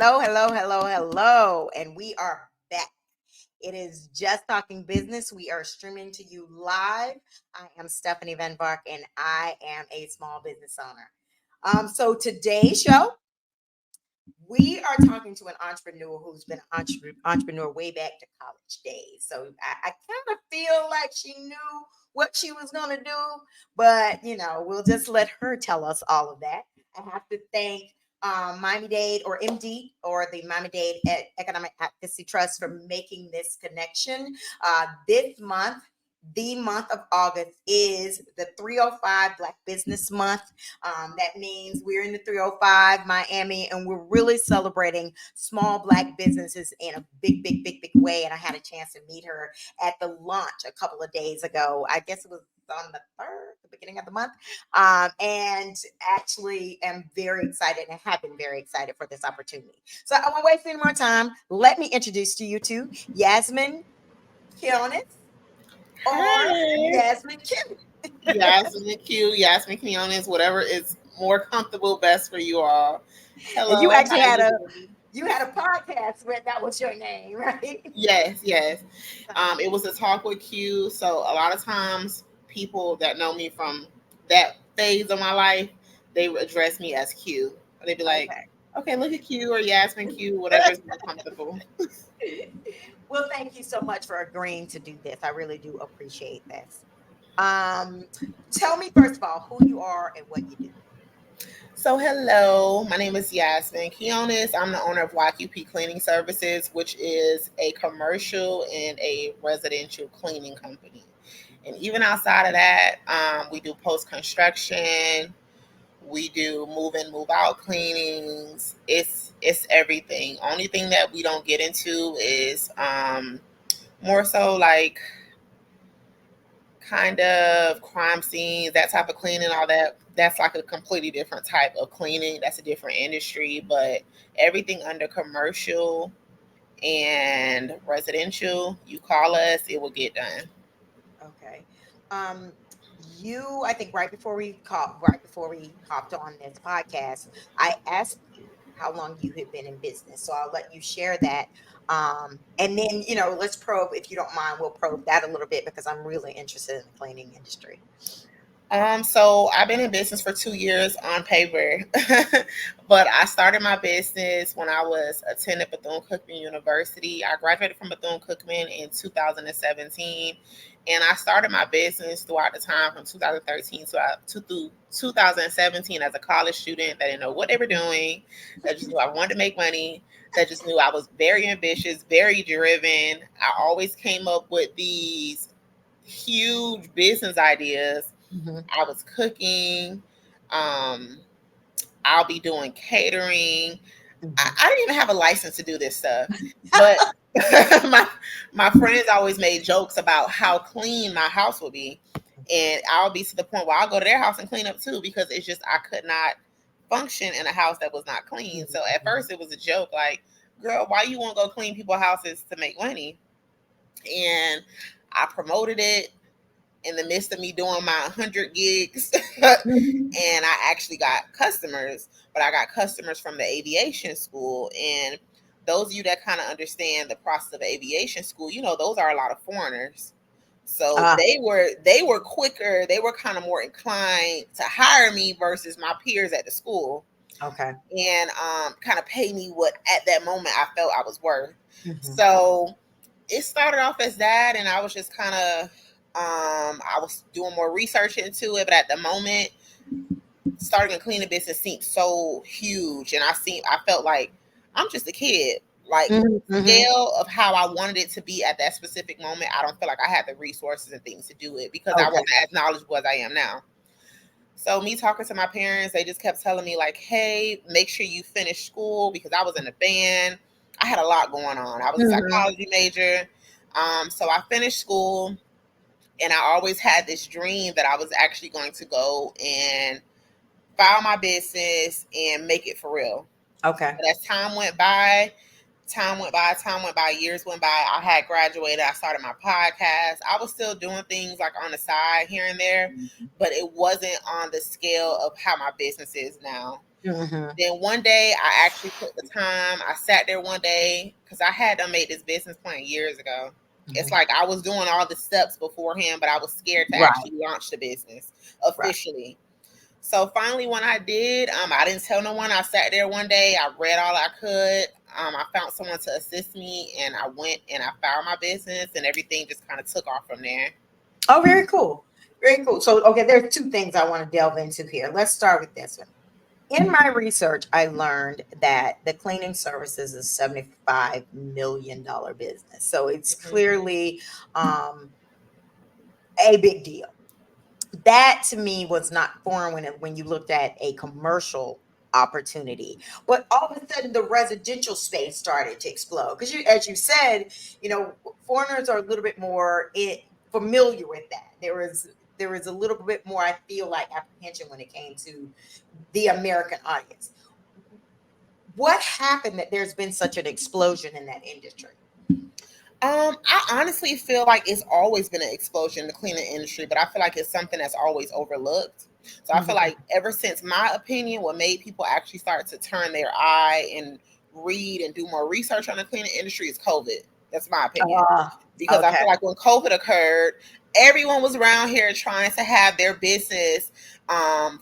hello. And we are back. It is Just Talking Business. We are streaming to you live. I am Stephanie Van Bark, and I am a small business owner. So today's show, we are talking to an entrepreneur who's been an entrepreneur way back to college days. So I kind of feel like she knew what she was going to do, but we'll just let her tell us all of that. I have to thank Miami Dade or MD or the Miami Dade Economic Advocacy Trust for making this connection. This month, the month of August is the 305 Black Business Month. That means we're in the 305 Miami, and we're really celebrating small Black businesses in a big way. And I had a chance to meet her at the launch a couple of days ago. I guess it was on the 3rd, the beginning of the month. And actually am very excited and have been very excited for this opportunity. So I won't waste any more time. Let me introduce to you to Yasmine Quinones or Hey, Yasmine Q. Yasmine Quinones, whatever is more comfortable, best for you all. And you Hello, actually how had you a doing? you had a podcast where that was your name, right? Yes. It was a talk with Q. So a lot of times, people that know me from that phase of my life, they would address me as Q. They'd be like, Okay. "Okay, look at Q or Yasmin Q, whatever is more comfortable." Well, thank you so much for agreeing to do this. I really do appreciate this. Um, Tell me first of all who you are and what you do. So, hello, my name is Yasmine Quinones. I'm the owner of YQP Cleaning Services, which is a commercial and a residential cleaning company. And even outside of that, we do post construction, we do move in, move out cleanings. It's everything. Only thing that we don't get into is more so like kind of crime scenes, that type of cleaning, all that. That's like a completely different type of cleaning. That's a different industry. But everything under commercial and residential, you call us, it will get done. Okay. Um, I think right before we hopped on this podcast, I asked you how long you had been in business. So I'll let you share that. And then, let's probe, if you don't mind, we'll probe that a little bit because I'm really interested in the cleaning industry. So I've been in business for 2 years on paper, but I started my business when I was attending Bethune-Cookman University. I graduated from Bethune-Cookman in 2017, and I started my business throughout the time from 2013 to through 2017 as a college student that didn't know what they were doing, that just knew I wanted to make money, that just knew I was very ambitious, very driven. I always came up with these huge business ideas. Mhm. I was cooking. Um, I'll be doing catering. Mhm. I didn't even have a license to do this stuff, but my my friends always made jokes about how clean my house would be, and I'll be to the point where I'll go to their house and clean up too because it's just I could not function in a house that was not clean. So at Mhm. first it was a joke, like, "Girl, why you want to go clean people's houses to make money?" And I promoted it in the midst of me doing my 100 gigs. Mhm. And I actually got customers, but I got customers from the aviation school. And those of you that kind of understand the process of aviation school, those are a lot of foreigners. So Ah, they were quicker, they were kind of more inclined to hire me versus my peers at the school okay. and kind of pay me what at that moment I felt I was worth. Mhm. So it started off as that, and I was just kind of I was doing more research into it, but at the moment, starting a cleaning business seemed so huge, and I felt like I'm just a kid. Like Mhm. Mhm. scale of how I wanted it to be at that specific moment, I don't feel like I had the resources and things to do it because I Okay. wasn't as knowledgeable as I am now. So me talking to my parents, they just kept telling me like, "Hey, make sure you finish school," because I was in a band. I had a lot going on. I was a Mhm. psychology major. So I finished school, and I always had this dream that I was actually going to go and file my business and make it for real. Okay. But as time went by, years went by. I had graduated. I started my podcast. I was still doing things like on the side here and there, but it wasn't on the scale of how my business is now. Mm-hmm. Then one day I actually took the time. I sat there one day because I had to make this business plan years ago. It's Hmm. like I was doing all the steps beforehand, but I was scared to Right. actually launch the business Right. officially. So finally, when I did, I didn't tell no one. I sat there one day. I read all I could. I found someone to assist me, and I went and I found my business, and everything just kind of took off from there. Oh, very cool. Very cool. So, okay, there's two things I want to delve into here. Let's start with this one. In my research, I learned that the cleaning services is $75 million business. So it's Mhm. clearly a big deal. That to me was not foreign when you looked at a commercial opportunity, but all of a sudden the residential space started to explode because as you said, foreigners are a little bit more familiar with that. There was a little bit more, I feel like, apprehension when it came to the American audience. What happened that there's been such an explosion in that industry? I honestly feel like it's always been an explosion in the cleaning industry, but I feel like it's something that's always overlooked. So I feel like Mhm. ever since my opinion, what made people actually start to turn their eye and read and do more research on the cleaning industry is COVID. That's my opinion. Because I Okay. feel like when COVID occurred, everyone was around here trying to have their business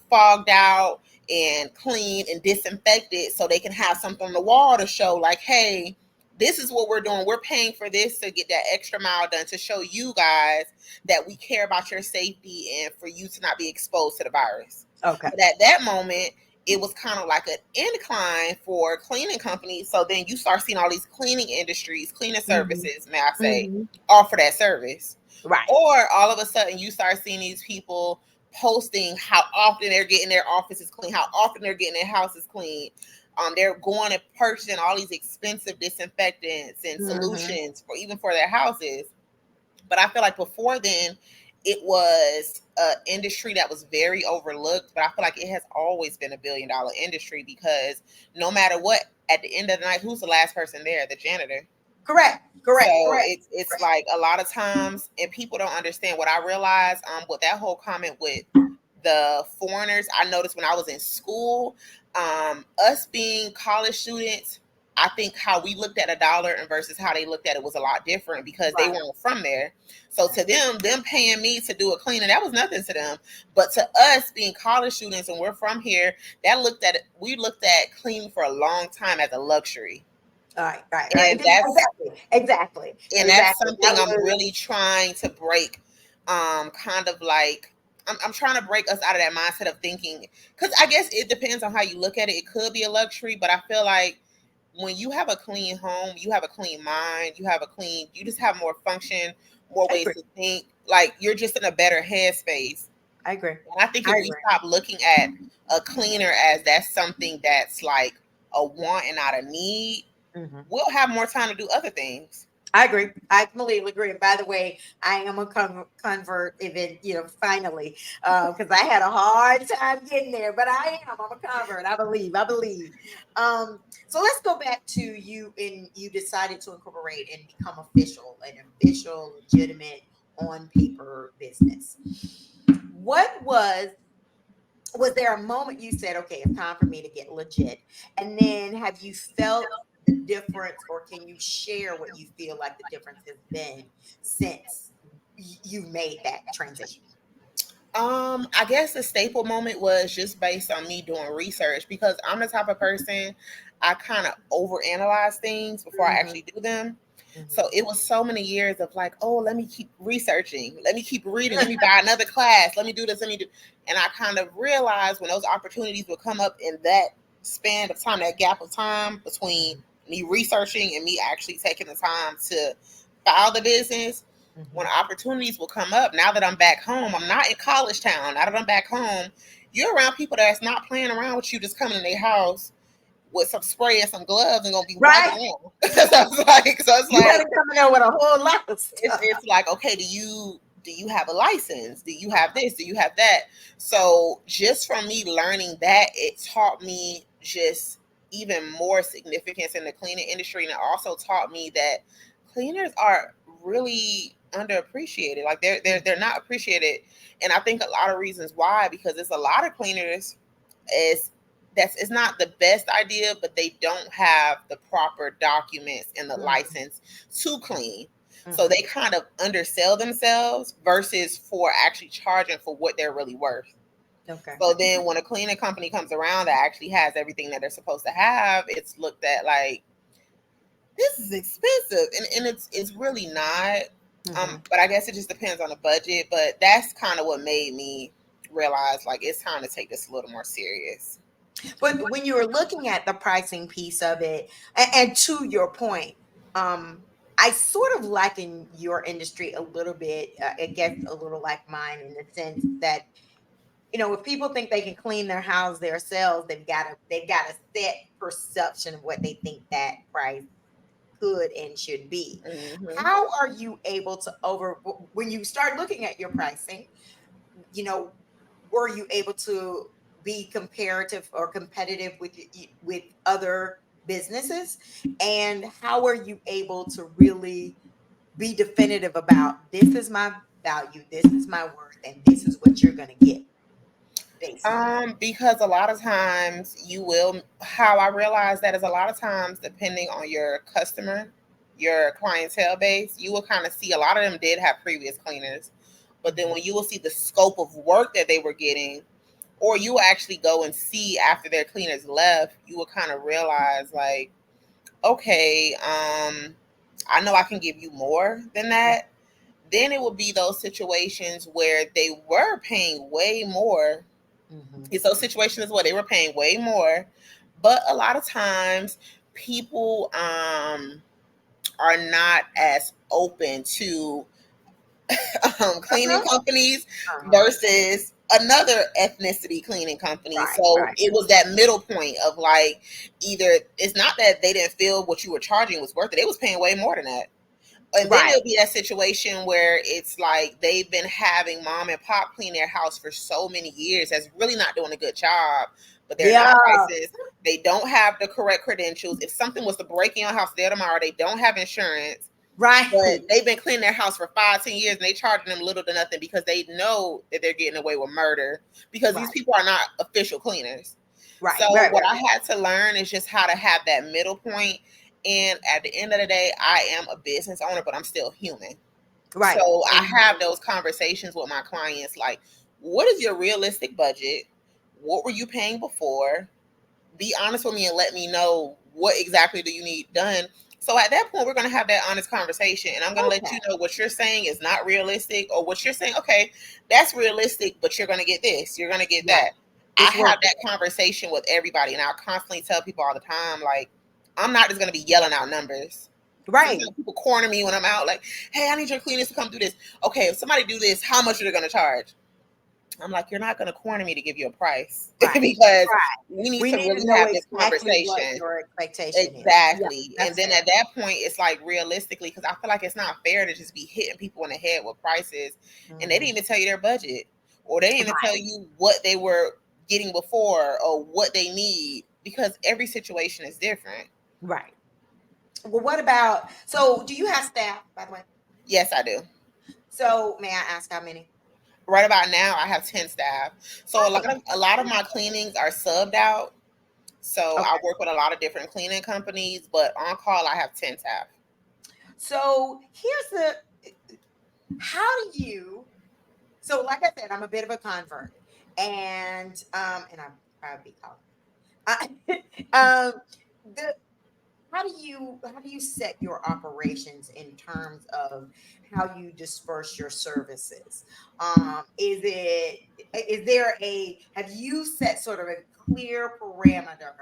fogged out and cleaned and disinfected so they can have something on the wall to show, like, hey, this is what we're doing. We're paying for this to get that extra mile done to show you guys that we care about your safety and for you to not be exposed to the virus. Okay. But at that moment, it was kind of like an incline for cleaning companies. So then you start seeing all these cleaning industries, cleaning Hmm. services, may I say, Hmm. offer that service. Right. Or all of a sudden you start seeing these people posting how often they're getting their offices clean, how often they're getting their houses clean. They're going and purchasing all these expensive disinfectants and Hmm. solutions for even for their houses. But I feel like before then, it was an industry that was very overlooked. But I feel like it has always been $1 billion industry because no matter what, at the end of the night, who's the last person there? The janitor. Correct. Correct. So Correct. it's like a lot of times, and people don't understand what I realized. With that whole comment with the foreigners, I noticed when I was in school, us being college students, I think how we looked at a dollar and versus how they looked at it was a lot different because they Right. weren't from there. So Right. to them paying me to do a cleaning, that was nothing to them. But to us being college students and we're from here, we looked at cleaning for a long time as a luxury. All right. Right. Right. And that's Exactly. Exactly. and that's Exactly. something That I'm was really trying to break. Kind of like I'm trying to break us out of that mindset of thinking, because I guess it depends on how you look at it. It could be a luxury, but I feel like when you have a clean home, you have a clean mind, you just have more function, more I ways agree. to think. Like you're just in a better headspace. I agree. And I think I if we agree. stop looking at a cleaner as that's something that's like a want and not a need, Hmm. we'll have more time to do other things. I agree. I completely agree. And by the way, I am a convert, even finally, because I had a hard time getting there, but I am. I'm a convert. I believe. I believe. So let's go back to you, and you decided to incorporate and become an official, legitimate, on paper business. What was there a moment you said, okay, it's time for me to get legit? And then have you felt the difference, or can you share what you feel like the difference has been since you made that transition? I guess the staple moment was just based on me doing research because I'm the type of person I kind of overanalyze things before I Hmm. actually do them. Hmm. So it was so many years of like, oh, let me keep researching, let me keep reading, let me buy another class, let me do this, let me do. And I kind of realized when those opportunities would come up in that span of time, that gap of time between me researching and me actually taking the time to file the business, when Hmm. opportunities will come up, now that I'm back home, I'm not in college town. Now that I'm back home, you're around people that's not playing around with you, just coming in their house with some spray and some gloves and gonna be wiping Right? down. So it's like You better come in there with a whole lot of it's stuff. it's like, okay, do you have a license? Do you have this? Do you have that? So just from me learning that, it taught me just even more significance in the cleaning industry, and it also taught me that cleaners are really underappreciated. Like they're not appreciated, and I think a lot of reasons why, because there's a lot of cleaners is that's it's not the best idea, but they don't have the proper documents and the Mm-hmm. license to clean. So Mm-hmm. they kind of undersell themselves versus for actually charging for what they're really worth. Okay. So then when a cleaning company comes around that actually has everything that they're supposed to have, it's looked at like this is expensive, and it's really not. Mm-hmm. But I guess it just depends on the budget. But that's kind of what made me realize like it's time to take this a little more serious. But when you were looking at the pricing piece of it, and to your point, I sort of liken your industry a little bit. It gets a little like mine in the sense that, if people think they can clean their house themselves, they've got a set perception of what they think that price could and should be. Hmm. How are you able to when you start looking at your pricing, you know, were you able to be comparative or competitive with other businesses? And how are you able to really be definitive about this is my value, this is my worth, and this is what you're going to get based on that? Because a lot of times you will, how I realize that is a lot of times, depending on your customer, your clientele base, you will kind of see a lot of them did have previous cleaners. But then Mhm. when you will see the scope of work that they were getting, or you will actually go and see after their cleaners left, you will kind of realize like, okay, I know I can give you more than that. Then it will be those situations where they were paying way more. Mhm. It's those situations where they were paying way more, but a lot of times people are not as open to cleaning Uh-huh. companies Uh-huh. versus another ethnicity cleaning company. Right, So right, it was that middle point of like, either it's not that they didn't feel what you were charging was worth it, they was paying way more than that. And then right. it'll be that situation where it's like they've been having mom and pop clean their house for so many years that's really not doing a good job, but they're Yeah, not licensed. They don't have the correct credentials. If something was to break in your house there tomorrow, they don't have insurance. But right, they've been cleaning their house for 5, 10 years, and they charging them little to nothing because they know that they're getting away with murder because these right, people are not official cleaners. right, So right, what right, I had to learn is just how to have that middle point. And at the end of the day, I am a business owner, but I'm still human. right. So I And have those conversations with my clients like, what is your realistic budget? What were you paying before? Be honest with me and let me know what exactly do you need done. So at that point, we're going to have that honest conversation, and I'm going to let okay, you know what you're saying is not realistic, or what you're saying, okay, that's realistic, but you're going to get this, you're going to get right. that. I It's have worth that it. conversation with everybody, and I'll constantly tell people all the time, like, I'm not just going to be yelling out numbers. Sometimes Right, people corner me when I'm out, like, hey, I need your cleaners to come do this. Okay, if somebody do this, how much are they going to charge? I'm like, you're not going to corner me to give you a price right, because right. we need We to need to really know have this exactly what conversation. your expectation is. Yeah, Exactly. And that's then fair. at that point, it's like realistically, because I feel like it's not fair to just be hitting people in the head with prices and they didn't Mhm. even tell you their budget, or they didn't even tell Right, you what they were getting before or what they need, because every situation is different. right. Well, what about, so do you have staff, by the way? Yes, I do. So may I ask how many? Right about now, I have 10 staff. So Okay. a lot of my cleanings are subbed out. So I Okay. work with a lot of different cleaning companies, but on call, I have 10 staff. So here's how do you, so like I said, I'm a bit of a convert, and I'm proud to be called. The how do you set your operations in terms of how you disperse your services? Is there a have you set sort of a clear parameter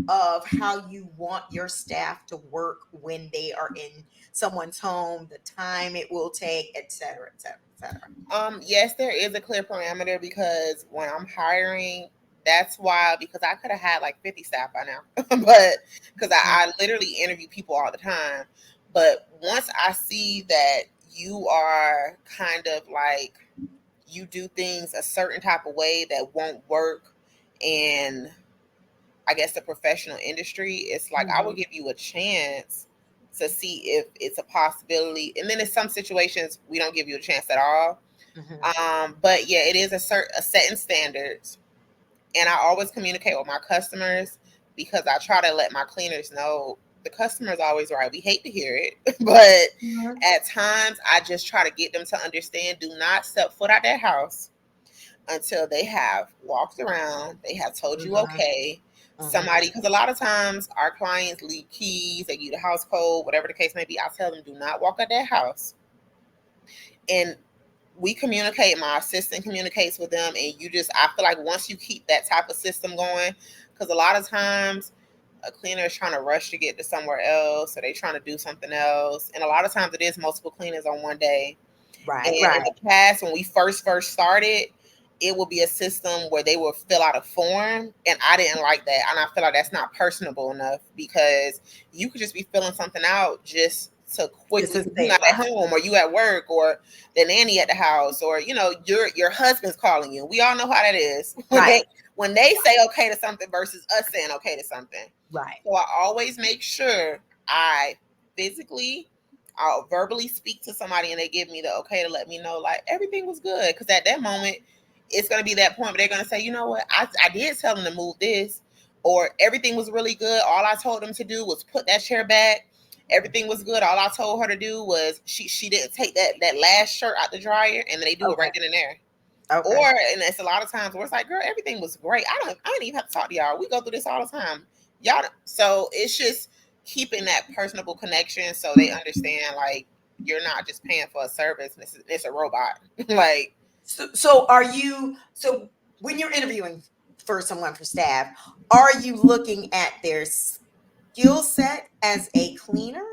of how you want your staff to work when they are in someone's home, the time it will take, et cetera, et cetera, et cetera? Yes, there is a clear parameter because when I'm hiring, that's why, because I could have had like 50 staff by now, but because Mm, I literally interview people all the time. But once I see that you are kind of like, you do things a certain type of way that won't work in, I guess, the professional industry, it's like I will mhm, give you a chance to see if it's a possibility. And then in some situations, we don't give you a chance at all. mhm. But yeah, it is a certain a set in standards, And I always communicate with my customers because I try to let my cleaners know the customer is always right. We hate to hear it, but Mhm. at times I just try to get them to understand, do not step foot out that house until they have walked around, they have told you Mhm. okay. Mhm. Somebody, because a lot of times our clients leave keys, they give you the house code, whatever the case may be. I tell them, do not walk out that house. And we communicate, my assistant communicates with them, and you just, I feel like once you keep that type of system going, because a lot of times a cleaner is trying to rush to get to somewhere else, or they trying to do something else. And a lot of times it is multiple cleaners on one day. And Right, in right. the past, when we first started, it would be a system where they would fill out a form, and I didn't like that. And I feel like that's not personable enough, because you could just be filling something out just to Just quickly, to because you're say not at right. home, or you at work, or the nanny at the house, or your husband's calling you. We all know how that is when Right. they say okay to something versus us saying okay to something. Right. So I always make sure I physically, I'll verbally speak to somebody and they give me the okay to let me know like everything was good. Because at that moment, it's going to be that point where they're going to say, you know what, I did tell them to move this, or everything was really good. All I told them to do was put that chair back. Everything was good. All I told her to do was she didn't take that last shirt out the dryer, and they do it Okay. right then and there. Or, Okay. and it's a lot of times where it's like, girl, everything was great. I didn't even have to talk to y'all. We go through this all the time. Y'all, so it's just keeping that personable connection so they understand like you're not just paying for a service. And it's a robot. Like, So are you, so when you're interviewing for someone for staff, are you looking at their skill set as a cleaner?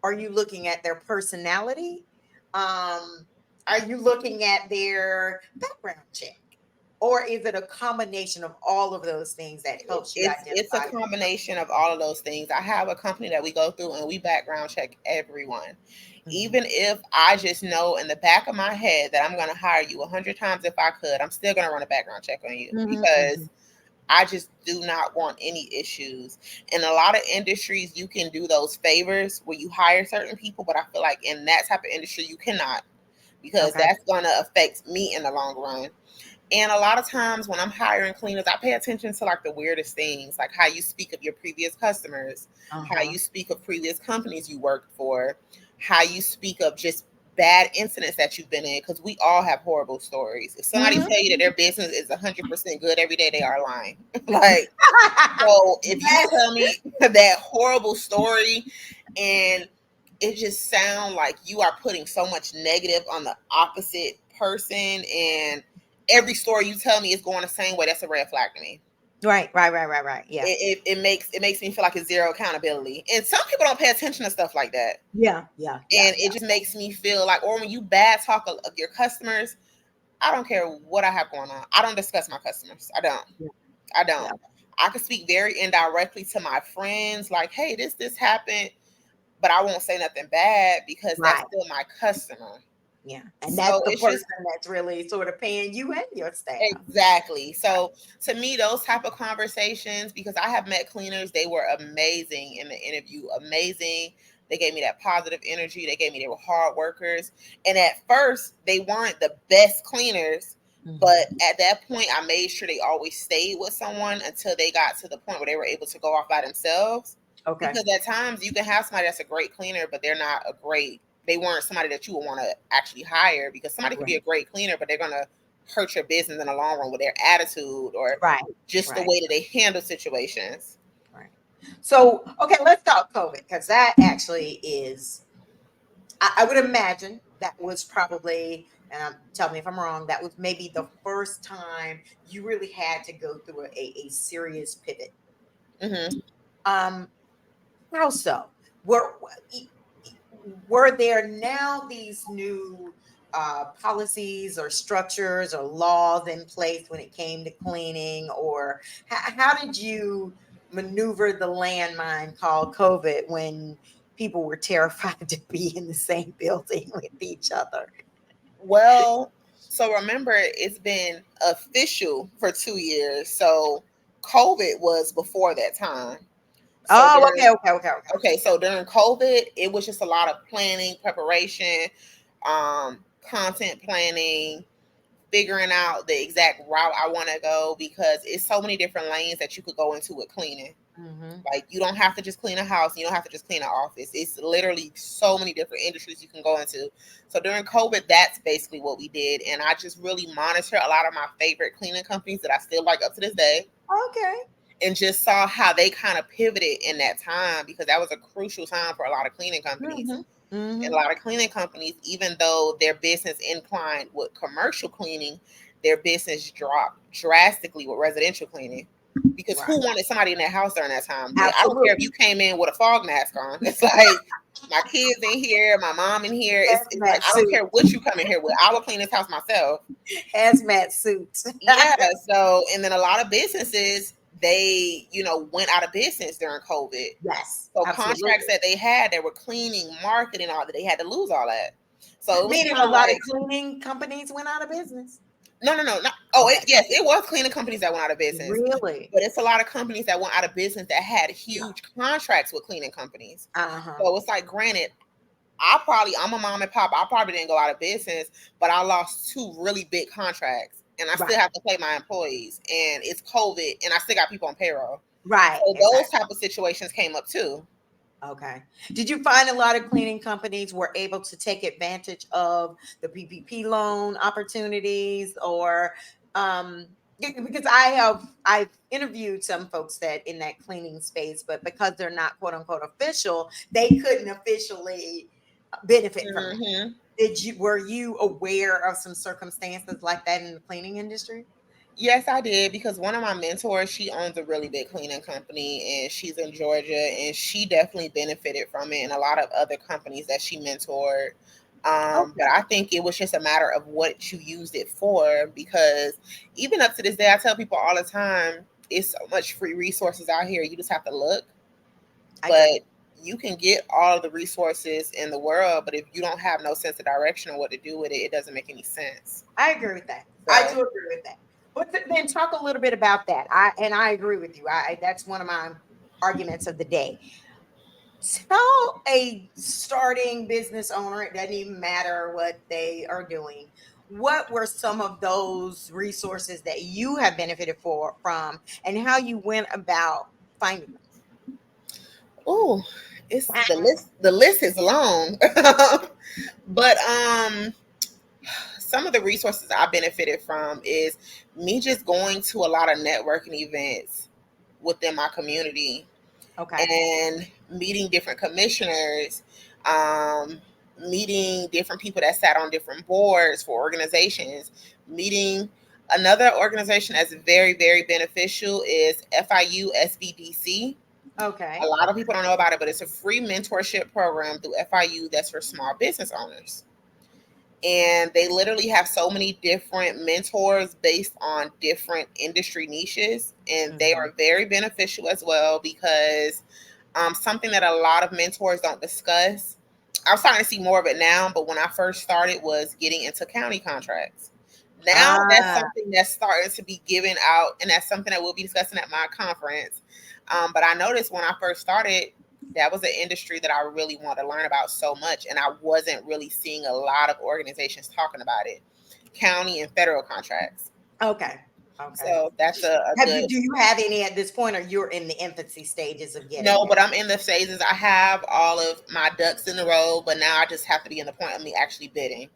Are you looking at their personality? Are you looking at their background check? Or is it a combination of all of those things that helps you it's a identify? combination of all of those things. I have a company that we go through and we background check everyone. Mhm. Even if I just know in the back of my head that I'm going to hire you 100 times, if I could, I'm still going to run a background check on you, Mhm, because mhm. I just do not want any issues. In a lot of industries, you can do those favors where you hire certain people, but I feel like in that type of industry, you cannot, because Okay. that's going to affect me in the long run. And a lot of times when I'm hiring cleaners, I pay attention to like the weirdest things, like how you speak of your previous customers, how Uh-huh. you speak of previous companies you worked for, how you speak of just bad incidents that you've been in, because we all have horrible stories. If somebody Mhm. tell you that their business is 100% good every day, they are lying. Like, so if you Yes. tell me that horrible story and it just sounds like you are putting so much negative on the opposite person, and every story you tell me is going the same way, that's a red flag to me. Right, right, right, right, right. Yeah. It makes me feel like it's zero accountability. And some people don't pay attention to stuff like that. Yeah, yeah, yeah, And yeah. it just makes me feel like, or when you bad talk of your customers, I don't care what I have going on. I don't discuss my customers. I don't. Yeah, I yeah. don't. I could speak very indirectly to my friends, like, hey, this happened, but I won't say nothing bad because that's Right. still my customer. Yeah. And that's So the it's just person that's really sort of paying you and your staff. exactly. So to me, those type of conversations, because I have met cleaners, they were amazing in the interview, amazing. They gave me that positive energy. They gave me, they were hard workers. And at first, they weren't the best cleaners. But Mhm. at that point, I made sure they always stayed with someone until they got to the point where they were able to go off by themselves. Okay. Because at times you can have somebody that's a great cleaner, but they're not a great, they weren't somebody that you would want to actually hire, because somebody could be Right. a great cleaner, but they're going to hurt your business in the long run with their attitude or Right. just the Right. way that they handle situations. Right. So, okay, let's talk COVID because that actually is, I would imagine that was probably, and tell me if I'm wrong, that was maybe the first time you really had to go through a serious pivot. Hmm. Um, how so? Were were there now these new policies or structures or laws in place when it came to cleaning, or how did you maneuver the landmine called COVID when people were terrified to be in the same building with each other? Well, so remember, it's been official for 2 years. So COVID was before that time. So Oh, during, okay, okay, okay, okay. okay, so during COVID, it was just a lot of planning, preparation, content planning, figuring out the exact route I want to go because it's so many different lanes that you could go into with cleaning. Mm-hmm. Like you don't have to just clean a house, you don't have to just clean an office. It's literally so many different industries you can go into. So during COVID, that's basically what we did, and I just really monitor a lot of my favorite cleaning companies that I still like up to this day, Okay. and just saw how they kind of pivoted in that time because that was a crucial time for a lot of cleaning companies. Mm-hmm. And Mm-hmm. a lot of cleaning companies, even though their business inclined with commercial cleaning, their business dropped drastically with residential cleaning. Because Right. who wanted somebody in their house during that time? But I don't care if Absolutely. you came in with a fog mask on. It's like my kids in here, my mom in here. It's like Hazmat I don't suit. care what you come in here with. I will clean this house myself. Hazmat suits. Yeah. So and then a lot of businesses went out of business during COVID. Yes, So contracts absolutely. that they had that were cleaning, marketing, all that they had to lose all that. So it was Meaning kind a of lot of like cleaning companies went out of business. no, not. Oh, Okay. yes, it was cleaning companies that went out of business, Really? but it's a lot of companies that went out of business that had Yeah. huge contracts with cleaning companies. Uh-huh. So it's like, granted, I'm a mom and pop. I probably didn't go out of business, but I lost two really big contracts, and I still Right. have to pay my employees. And it's COVID, and I still got people on payroll. Right. So those Exactly. type of situations came up too. Okay. Did you find a lot of cleaning companies were able to take advantage of the PPP loan opportunities or because I've interviewed some folks that in that cleaning space, but because they're not quote unquote official, they couldn't officially benefit from that. Hmm. Were you aware of some circumstances like that in the cleaning industry? Yes, I did because one of my mentors, she owns a really big cleaning company and she's in Georgia and she definitely benefited from it and a lot of other companies that she mentored. But Okay. I think it was just a matter of what you used it for because even up to this day, I tell people all the time, it's so much free resources out here. You just have to look, I agree. but you can get all of the resources in the world, but if you don't have no sense of direction or what to do with it, it doesn't make any sense. I agree with that. I do So, agree with that. But then talk a little bit about that. I agree with you. That's one of my arguments of the day. Tell a starting business owner, it doesn't even matter what they are doing. What were some of those resources that you have benefited from and how you went about finding oh, it's them? the list is long. But some of the resources I benefited from is me just going to a lot of networking events within my community Okay. and meeting different commissioners, um, meeting different people that sat on different boards for organizations, meeting another organization that's very, very beneficial is FIU SBDC. A Okay. lot of people don't know about it, but it's a free mentorship program through FIU that's for small business owners. And they literally have so many different mentors based on different industry niches. And they Hmm. are very beneficial as well because something that a lot of mentors don't discuss. I'm starting to see more of it now, but when I first started was getting into county contracts. Now that's Ah, something that's starting to be given out, and that's something that we'll be discussing at my conference. But I noticed when I first started, that was an industry that I really wanted to learn about so much, and I wasn't really seeing a lot of organizations talking about it. County and federal contracts. okay. Okay. So that's a good. Do you have any at this point or you're in the infancy stages of getting No, there? but I'm in the phases. I have all of my ducks in a row, but now I just have to be in the point of me actually bidding.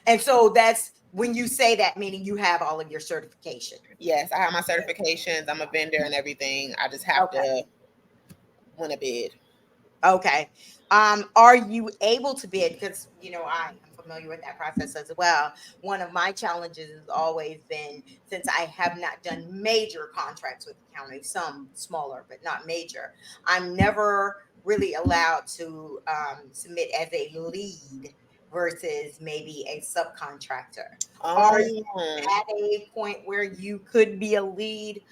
And so that's when you say that, meaning you have all of your certification. Yes, I have my certifications. I'm a vendor and everything. I just have Okay. to win a bid. Okay. Are you able to bid? Because I am familiar with that process as well. One of my challenges has always been since I have not done major contracts with the county, some smaller, but not major. I'm never really allowed to submit as a lead versus maybe a subcontractor. Are you Um, at a point where you could be a lead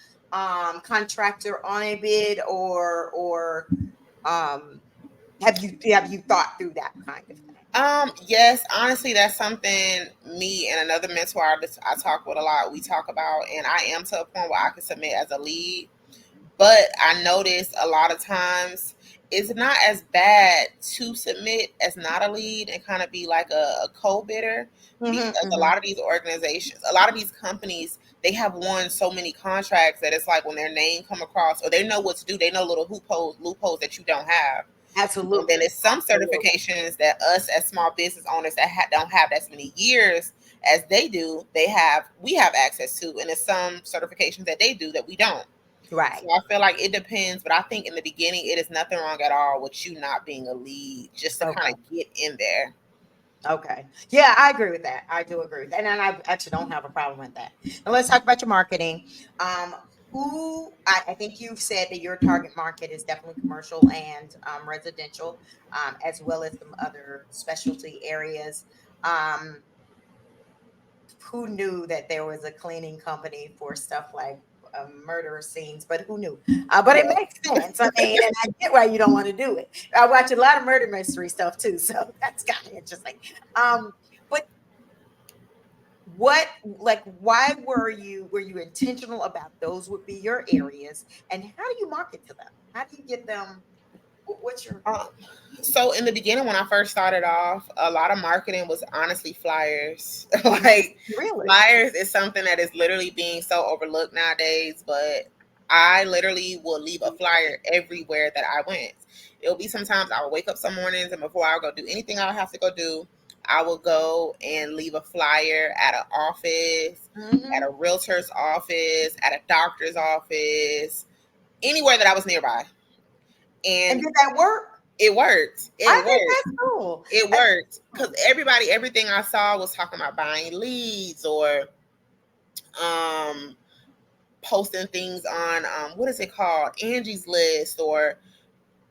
contractor on a bid or um, have you thought through that kind of thing? yes, honestly, that's something me and another mentor I talk with a lot. We talk about, and I am to a point where I can submit as a lead. But I notice a lot of times It's not as bad to submit as not a lead and kind of be like a co-bidder, Hmm. because a Hmm. lot of these organizations, a lot of these companies, they have won so many contracts that it's like when their name come across, or they know what to do, they know little loopholes that you don't have. And then Absolutely. it's some Absolutely. certifications that us as small business owners that don't have as many years as they do, we have access to, and it's some certifications that they do that we don't. So Right. I feel like it depends, but I think in the beginning it is nothing wrong at all with you not being a lead, just to kind Okay. of get in there. Okay. Yeah, I agree with that. I do agree with that. And I actually don't have a problem with that. And let's talk about your marketing. Um, I think you've said that your target market is definitely commercial and residential, as well as some other specialty areas. Um, who knew that there was a cleaning company for stuff like murder scenes, but who knew? But it Yeah. makes sense. I mean, and I get why you don't want to do it. I watch a lot of murder mystery stuff too, so that's kind of interesting. Um, but why were you intentional about those would be your areas, and how do you market to them? How do you get them? What's your Um, so in the beginning, when I first started off, a lot of marketing was honestly flyers. Like really? flyers is something that is literally being so overlooked nowadays, but I literally will leave a flyer everywhere that I went. It'll be sometimes I will wake up some mornings and before I go do anything I have to go do, I will go and leave a flyer at an office, at Hmm. a realtor's office, at a doctor's office, anywhere that I was nearby. And And did that work? it worked. I It think worked. that's cool. It I, worked because everything I saw was talking about buying leads or um, posting things on what is it called, Angie's List, or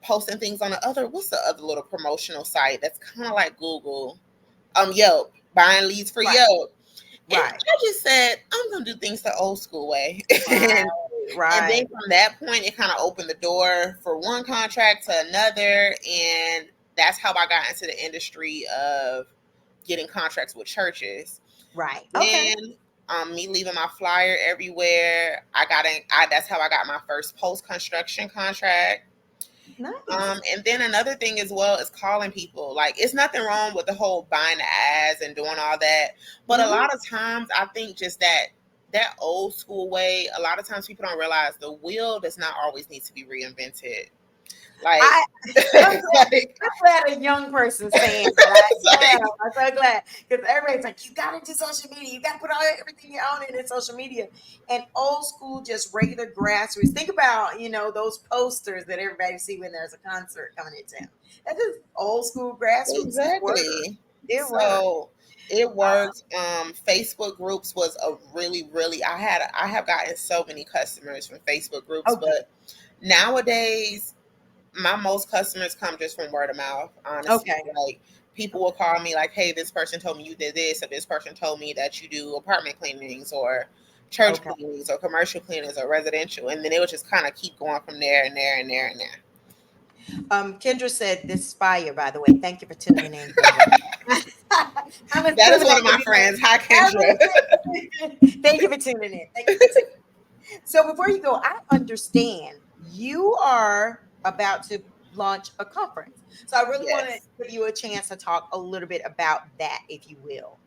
posting things on the other, what's the other little promotional site that's kind of like Google, Yelp, buying leads for right, Yelp. And right, I just said I'm gonna do things the old school way, right, and then right, from that point, it kind of opened the door for one contract to another, and that's how I got into the industry of getting contracts with churches. right. Okay, Then, me leaving my flyer everywhere, I got in. That's how I got my first post construction contract. nice. And then another thing as well is calling people. Like, it's nothing wrong with the whole buying the ads and doing all that, but a Hmm. lot of times I think just that old school way. A lot of times people don't realize the wheel does not always need to be reinvented. Like, I I'm glad like, I'm glad a young person saying that. I am. like I'm so glad because everybody's like, you got to do social media. You got to put all everything you own in social media. And old school, just regular grassroots. Think about those posters that everybody see when there's a concert coming in town. That's just old school grassroots. It worked. exactly. It worked. So it Uh, worked. Facebook groups was a really I have gotten so many customers from Facebook groups, oh, good. but nowadays my most customers come just from word of mouth, honestly. Okay. Like people will call me like, hey, this person told me you did this, or this person told me that you do apartment cleanings or church Okay. cleanings or commercial cleanings or residential. And then it would just kind of keep going from there and there and there and there. Kendra said this is fire, by the way. Thank you for tuning in, Kendra. I'm That is assuming one that of my friends. Hi, Kendra. thank you for tuning in. Thank you for tuning in. So before you go, I understand you are about to launch a conference. So I really want to Yes. give you a chance to talk a little bit about that, if you will.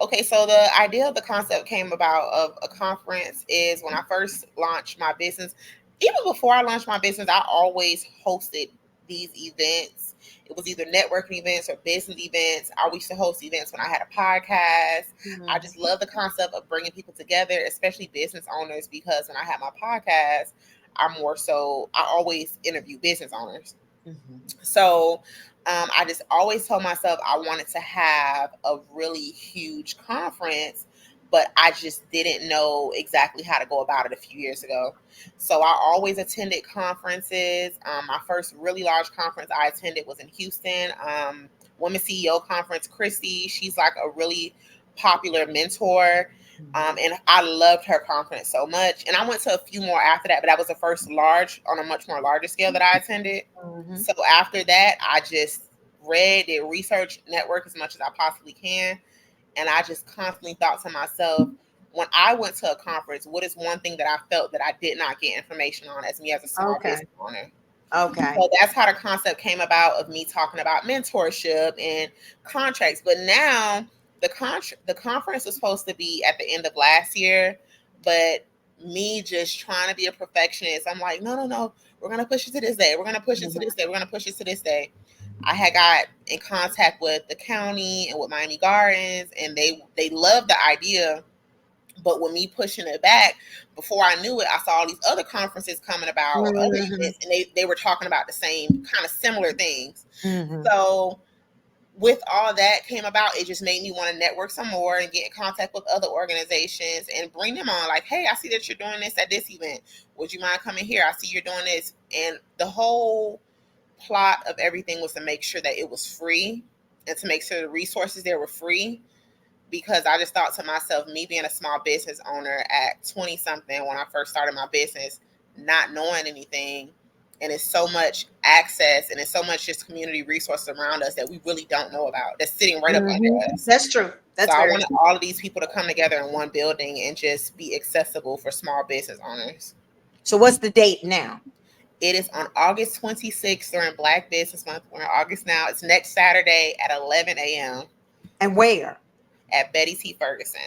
Okay, so the idea of the concept came about of a conference is when I first launched my business. Even before I launched my business, I always hosted these events. It was either networking events or business events. I used to host events when I had a podcast. I Mhm. just love the concept of bringing people together, especially business owners, because when I had my podcast, I always interview business owners. Mhm. So I just always told myself I wanted to have a really huge conference, but I just didn't know exactly how to go about it a few years ago. So I always attended conferences. My first really large conference I attended was in Houston. Women CEO Conference. Christy, she's like a really popular mentor. Mhm. And I loved her conference so much. And I went to a few more after that, but that was the first large, on a much more larger scale that I attended. Mhm. So after that, I just read, did research, network as much as I possibly can. And I just constantly thought to myself, when I went to a conference, what is one thing that I felt that I did not get information on as me as a small Okay. business owner? Okay. So that's how the concept came about of me talking about mentorship and contracts. But now the conference was supposed to be at the end of last year, but me just trying to be a perfectionist, I'm like, no, no, no, we're gonna push it to this day. We're gonna push it to this Mhm. day. We're gonna push it to this day. I had got in contact with the county and with Miami Gardens, and they loved the idea. But with me pushing it back, before I knew it, I saw all these other conferences coming about or other Mhm. events, and they were talking about the same kind of similar things. Mhm. So with all that came about, it just made me want to network some more and get in contact with other organizations and bring them on. Like, hey, I see that you're doing this at this event. Would you mind coming here? I see you're doing this. And the whole plot of everything was to make sure that it was free and to make sure the resources there were free, because I just thought to myself, me being a small business owner at 20 something when I first started my business, not knowing anything, and it's so much access and it's so much just community resources around us that we really don't know about that's sitting right up Mhm. under us. That's true. So That's I very wanted true. all of these people to come together in one building and just be accessible for small business owners. So what's the date now? It is on August 26th during Black Business Month. We're in August now. It's next Saturday at 11 a.m. And where? at Betty T. Ferguson.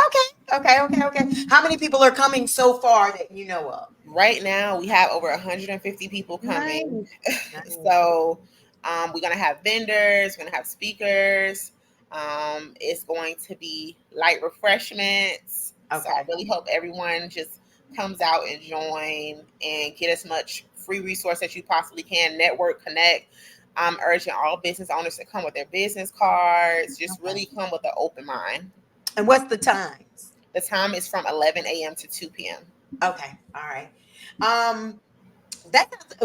Okay. Okay. Okay. Okay. How many people are coming so far that you know of? Right now, we have over 150 people coming. Nice. Nice. So we're going to have vendors, we're going to have speakers. It's going to be light refreshments. So I Okay. really hope everyone just comes out and join and get as much free resource as you possibly can. Network, connect. I'm urging all business owners to come with their business cards. Just Okay. really come with an open mind. And what's the times? The time is from 11 a.m. to 2 p.m. Okay. All right. Um,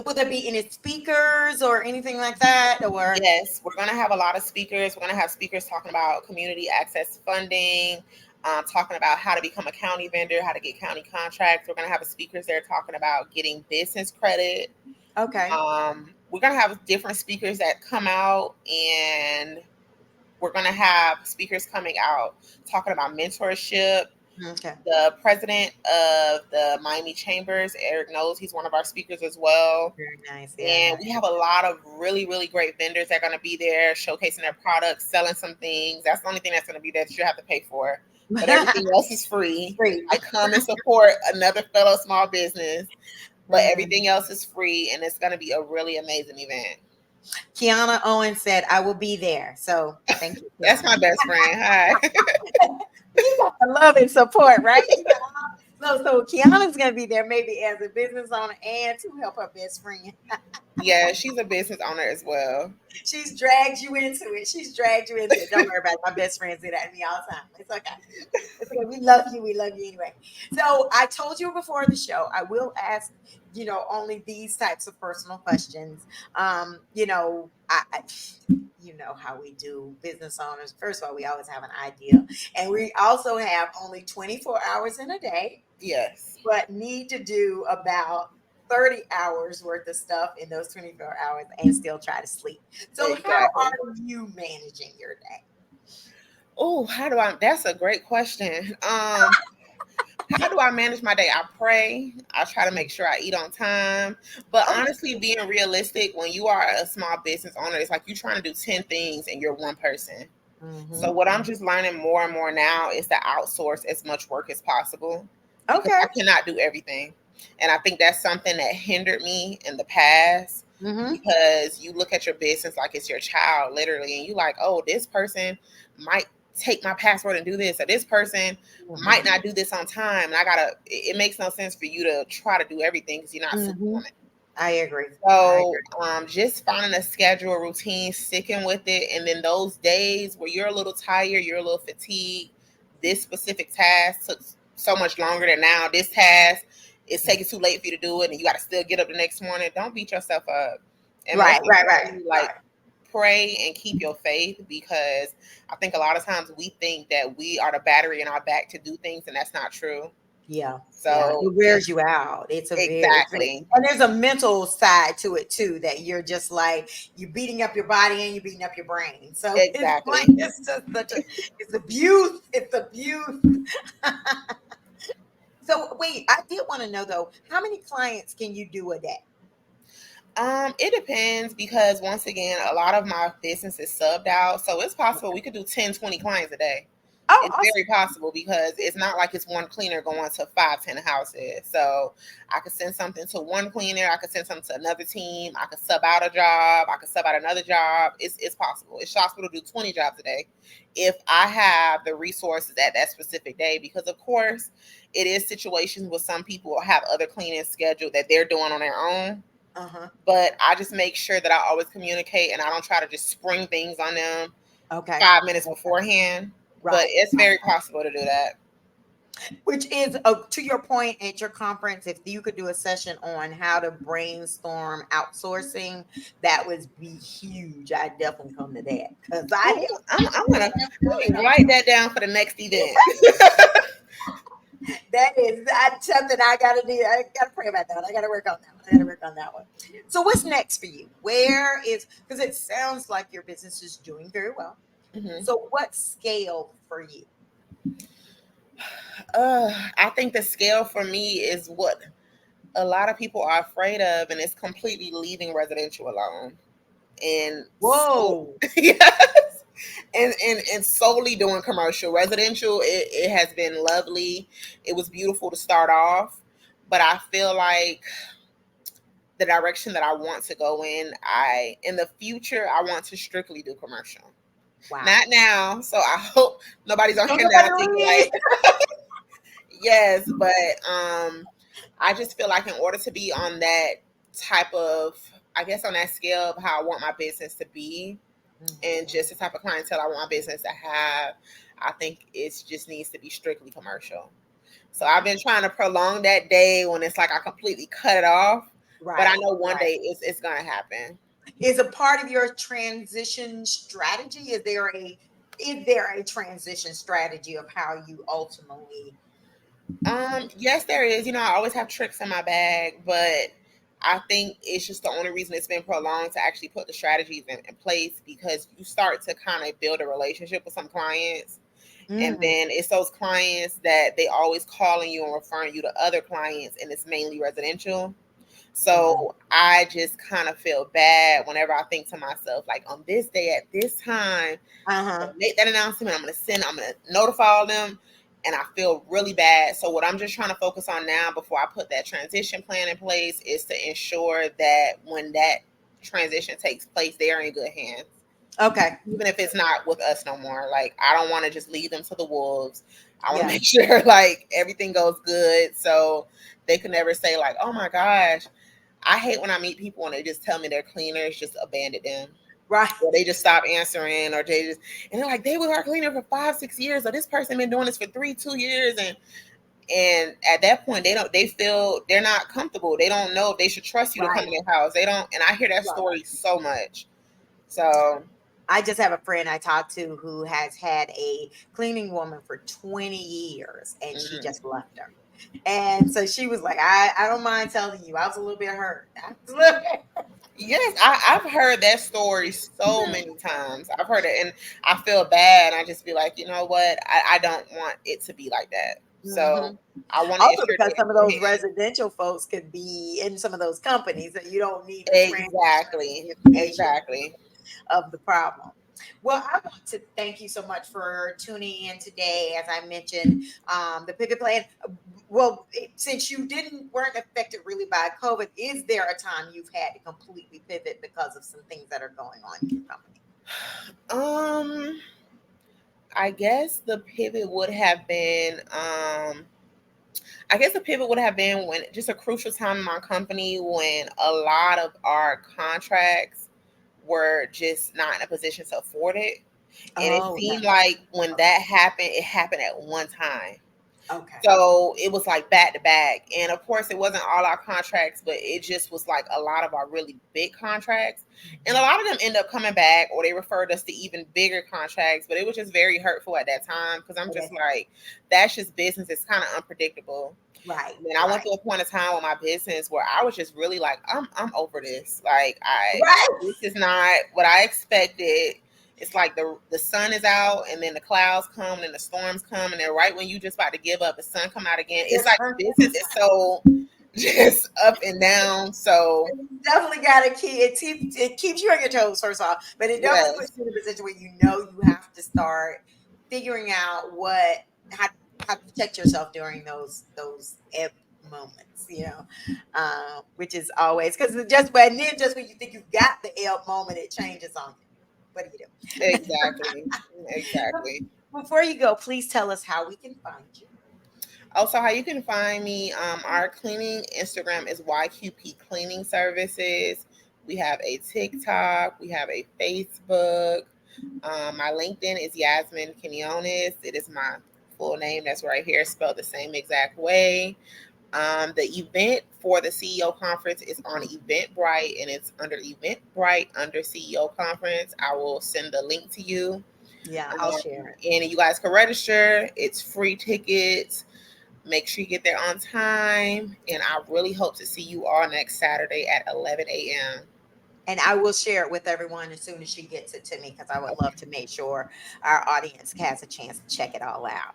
will there be any speakers or anything like that? Or Yes, we're going to have a lot of speakers. We're going to have speakers talking about community access funding, talking about how to become a county vendor, how to get county contracts. We're going to have speakers there talking about getting business credit. okay. We're going to have different speakers that come out, and we're going to have speakers coming out talking about mentorship. Okay. The president of the Miami Chambers, Eric knows, he's one of our speakers as well. Very nice. Yeah. And we have a lot of really, really great vendors that are going to be there showcasing their products, selling some things. That's the only thing that's going to be there that you have to pay for. But Yeah. everything else is free. Great. I come and support another fellow small business, but Mm. everything else is free. And it's going to be a really amazing event. Kiana Owen said, "I will be there." So thank you, That's Kiana. my best friend. Hi. You got the love and support, right? So Kiana's gonna be there maybe as a business owner and to help her best friend. Yeah, she's a business owner as well. She's dragged you into it. She's dragged you into it. Don't worry about it. My best friends do that to me all the time. It's okay. It's okay. We love you. We love you anyway. So I told you before the show, I will ask, only these types of personal questions. You know how we do business owners. First of all, we always have an idea, and we also have only 24 hours in a day, Yes, but need to do about 30 hours worth of stuff in those 24 hours and still try to sleep. So how exactly. are you managing your day? Oh, how do I? That's a great question. How do I manage my day? I pray. I try to make sure I eat on time. But Oh, honestly, being realistic, when you are a small business owner, it's like you're trying to do 10 things and you're one person. So mm-hmm. what I'm just learning more and more now is to outsource as much work as possible, because Okay. I cannot do everything. And I think that's something that hindered me in the past, Mm-hmm. because you look at your business like it's your child, literally, and you like, oh, this person might take my password and do this, or this person might Mm-hmm. not do this on time. And it makes no sense for you to try to do everything because you're not Mm-hmm. superwoman. I agree. I So agree. just finding a schedule, a routine, sticking with it. And then those days where you're a little tired, you're a little fatigued, this specific task took so much longer than now. This task is taking too late for you to do it, and you got to still get up the next morning. Don't beat yourself up. And Right, most right, right, importantly, like, right. pray and keep your faith, because I think a lot of times we think that we are the battery in our back to do things, and that's not true. Yeah, yeah. So It wears just you out. exactly, And there's a mental side to it too, that you're just like you're beating up your body and you're beating up your brain. So it's like exactly. it's just it's abuse. It's abuse. So wait, I did want to know though, how many clients can you do a day? It depends because once again, a lot of my business is subbed out. So it's possible we could do 10, 20 clients a day. Oh, It's awesome. very possible because it's not like it's one cleaner going to 5, 10 houses. So I could send something to one cleaner, I could send something to another team, I could sub out a job, I could sub out another job. It's possible. It's possible to do 20 jobs a day if I have the resources at that specific day. Because of course it is situations where some people have other cleaning scheduled that they're doing on their own, Uh-huh. but I just make sure that I always communicate and I don't try to just spring things on them Okay. 5 minutes Okay. beforehand. But Right. it's Right. very possible to do that. Which is to your point at your conference, if you could do a session on how to brainstorm outsourcing, that would be huge. I definitely come to that because I Ooh, I'm gonna let am me write that down for the next event. that is that's something I gotta do. I gotta pray about that. I gotta work on that one. I gotta work on that one. So what's next for you? Where is because it sounds like your business is doing very well. Hmm. So what scale for you? I think the scale for me is what a lot of people are afraid of, and it's completely leaving residential alone. And so, Whoa. yes, and solely doing commercial. Residential, it has been lovely. It was beautiful to start off, but I feel like the direction that I want to go in the future, I want to strictly do commercial. Wow. Not now, so I hope nobody's on Don't here now nobody thinking leave. like, yes, but I just feel like in order to be on that type of, I guess, on that scale of how I want my business to be, and Mhm. just the type of clientele I want my business to have, I think it just needs to be strictly commercial. So I've been trying to prolong that day when it's like I completely cut it off, but I Right, know one right. day it's gonna happen. Is a part of your transition strategy? Is there a transition strategy of how you ultimately Yes, there is. You know, I always have tricks in my bag, but I think it's just the only reason it's been prolonged to actually put the strategies in place because you start to kind of build a relationship with some clients. And Mhm. then it's those clients that they always calling you and referring you to other clients, and it's mainly residential. Mhm. So I just kind of feel bad whenever I think to myself, like on this day at this time, I'm Uh-huh. gonna make that announcement. I'm gonna notify all them, and I feel really bad. So what I'm just trying to focus on now, before I put that transition plan in place, is to ensure that when that transition takes place, they are in good hands. Okay. Even if it's not with us no more, like I don't want to just leave them to the wolves. I want to Yeah. make sure like everything goes good, so they can never say like, "Oh my gosh." I hate when I meet people and they just tell me their cleaners just abandoned them, Right. or they just stop answering, or they just, and they're like, they were our cleaner for 5, 6 years, or this person been doing this for 3, 2 years, and at that point they feel they're not comfortable. They don't know if they should trust you to come Right. to their house. They don't, and I hear that Right. story so much. So, I just have a friend I talked to who has had a cleaning woman for 20 years and she mhm. just left her. And so she was like, I don't mind telling you, I was a little bit hurt. I was a little bit Yes, I've heard that story so many times. I've heard it, and I feel bad. I just be like, you know what? I don't want it to be like that. So Mhm. I want to Also, ensure because they're some of in those good hands. residential folks could be in some of those companies that you don't need to transfer Exactly. the information Exactly. of the problem. Well, I want to thank you so much for tuning in today. As I mentioned, the pivot plan. Well, since you weren't affected really by COVID, is there a time you've had to completely pivot because of some things that are going on in your company? Um, I guess the pivot would have been I guess the pivot would have been when just a crucial time in my company when a lot of our contracts were just not in a position to afford it. And it Oh, seemed that's like when that happened, it happened at one time. okay. So it was like back to back. And of course, it wasn't all our contracts, but it just was like a lot of our really big contracts. And a Mhm. lot of them end up coming back, or they referred us to even bigger contracts. But it was just very hurtful at that time because I'm just Okay. like, that's just business. It's kind of unpredictable. Right, And then I went right, through a point of time with my business where I was just really like, I'm over this. Like right, this is not what I expected. It's like the sun is out and then the clouds come and the storms come, and then right when you just about to give up, the sun come out again. It's like business is so just up and down. So Definitely got to keep it keeps you on your toes first off, but it definitely puts yes, you in a position where you know you have to start figuring out how how to protect yourself during those ebb moments, which is always because just when you think you've got the ebb moment, it changes on you. What do you do? exactly, exactly. Before you go, please tell us how we can find you. Also, how you can find me, our cleaning Instagram is YQP Cleaning Services. We have a TikTok, we have a Facebook. My LinkedIn is Yasmine Quinones. It is my full name that's right here, spelled the same exact way. The event for the CEO conference is on Eventbrite, and it's under Eventbrite under CEO conference. I will send the link to you. Yeah, I'll share it. And you guys can register. It's free tickets. Make sure you get there on time. And I really hope to see you all next Saturday at 11 a.m. And I will share it with everyone as soon as she gets it to me because I would love Okay. to make sure our audience has a chance to check it all out.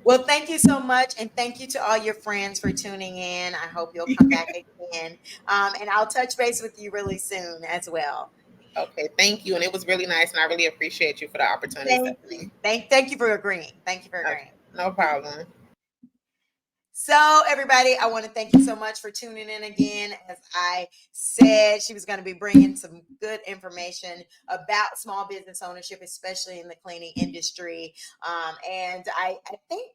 Well, thank you so much. And thank you to all your friends for tuning in. I hope you'll come back again. And I'll touch base with you really soon as well. Okay. Thank you. And it was really nice. And I really appreciate you for the opportunity, Thank you. Stephanie. Thank you for agreeing. Thank you for Okay. agreeing. No problem. So, everybody, I want to thank you so much for tuning in again. As I said, she was going to be bringing some good information about small business ownership, especially in the cleaning industry. And I think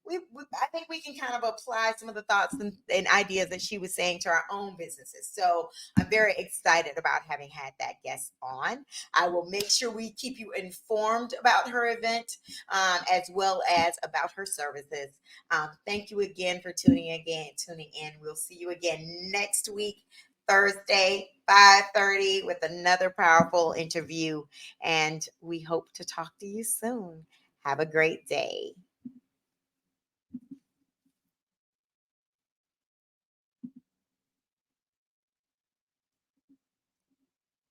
I think we can kind of apply some of the thoughts and ideas that she was saying to our own businesses. So I'm very excited about having had that guest on. I will make sure we keep you informed about her event, as well as about her services. Thank you again for tuning in. We'll see you again next week, Thursday, 5:30, with another powerful interview. And we hope to talk to you soon. Have a great day.